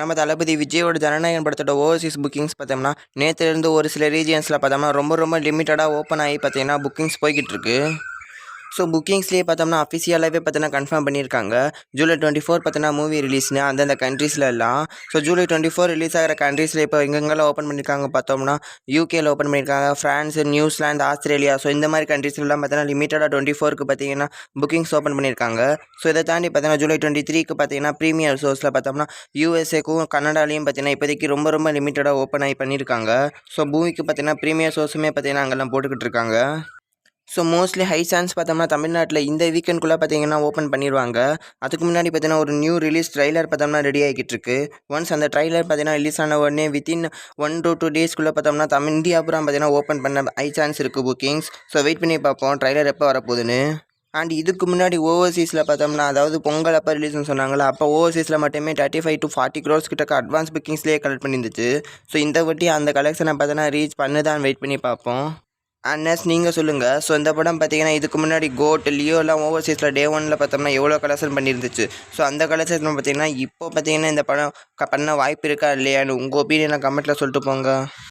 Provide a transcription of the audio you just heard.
நம்ம தளபதி விஜயோட ஜனநாயகன் படத்தோட ஓவர்சீஸ் புக்கிங்ஸ் பார்த்தோம்னா நேற்றுலேருந்து ஒரு சில ரீஜியன்ஸில் பார்த்தோம்னா ரொம்ப லிமிட்டடாக ஓப்பன் ஆகி பார்த்தீங்கன்னா புக்கிங்ஸ் போய்கிட்டு இருக்கு. ஸோ புக்கிங்ஸ்லேயே பார்த்தோம்னா அஃபிஷியலாகவே பார்த்தீங்கன்னா கன்ஃபார்ம் பண்ணியிருக்காங்க. ஜூலை 24 பார்த்தீங்கன்னா மூவி ரிலீஸ்னு அந்தந்த கண்ட்ரீஸில் எல்லாம். ஸோ ஜூலை 24 ரிலீஸ் ஆகிற கண்ட்ரீஸில் இப்போ எங்கெங்கெல்லாம் ஓப்பன் பண்ணியிருக்காங்க பார்த்தோம்னா யூகேல ஓப்பன் பண்ணியிருக்காங்க, ஃப்ரான்ஸ், நியூசிலாந்து, ஆஸ்திரேலியா. ஸோ இந்த மாதிரி கண்ட்ரீஸ்லாம் பார்த்தீங்கன்னா லிமிட்டடாக 24க்கு பார்த்தீங்கன்னா புக்கிங்ஸ் ஓப்பன் பண்ணியிருக்காங்க. ஸோ இதை தாண்டி பார்த்தீங்கன்னா ஜூலை 23க்கு பார்த்தீங்கன்னா ப்ரீமியர் ஷோஸில் பார்த்தோம்னா யூஎஸ்ஏக்கும் கனடாலையும் பார்த்தீங்கன்னா இப்போதைக்கு ரொம்ப லிமிட்டடாக ஓப்பன் ஆகி பண்ணியிருக்காங்க. ஸோ மூவிக்கு பார்த்தீங்கன்னா ப்ரீமியர் ஷோஸுமே பார்த்தீங்கன்னா அங்கெல்லாம் போட்டுக்கிட்டு இருக்காங்க. ஸோ மோஸ்ட்லி ஹை சான்ஸ் பார்த்தோம்னா தமிழ்நாட்டில் இந்த வீக்கெண்ட்குள்ளே பார்த்தீங்கன்னா ஓப்பன் பண்ணிடுவாங்க. அதுக்கு முன்னாடி பார்த்தீங்கன்னா ஒரு நியூ ரிலீஸ் ட்ரைலர் பார்த்தோம்னா ரெடி ஆகிட்டு இருக்கு. ஒன்ஸ் அந்த ட்ரைலர் பார்த்தீங்கன்னா ரிலீஸ் ஆன உடனே வித்தின் 1 to 2 டேஸ்க்குள்ளே பார்த்தோம்னா இந்தியா பூரா பார்த்தீங்கன்னா ஓப்பன் பண்ண ஹை சான்ஸ் இருக்குது புக்கிங்ஸ். ஸோ வெயிட் பண்ணி பார்ப்போம் ட்ரைலர் எப்போ வரப்போகுதுன்னு. அண்ட் இதுக்கு முன்னாடி ஓவர்சீஸில் பார்த்தோம்னா அதாவது பொங்கல் அப்போ ரிலீஸ்னு சொன்னாங்களா, அப்போ ஓவர்சீஸில் மட்டுமே 35 to 40 crores கிட்ட அட்வான்ஸ் புக்கிங்ஸ்லேயே கலெக்ட் பண்ணியிருந்துச்சு. ஸோ இந்த வாட்டி அந்த கலெக்ஷனை பார்த்தோன்னா ரீச் பண்ணுதான் வெயிட் பண்ணி பார்ப்போம். அண்ணஸ் நீங்கள் சொல்லுங்கள். ஸோ இந்த படம் பார்த்தீங்கன்னா இதுக்கு முன்னாடி கோட், லியோலாம் ஓவர்சீஸில் டே 1ல் பார்த்தோம்னா எவ்வளோ கலெக்ஷன் பண்ணியிருந்துச்சு. ஸோ அந்த கலெக்ஷன் பார்த்தீங்கன்னா இப்போ பார்த்தீங்கன்னா இந்த படம் பண்ண வாய்ப்பு இருக்கா இல்லையான்னு உங்கள் ஒப்பீனியனை கமெண்ட்டில் சொல்லிட்டு போங்க.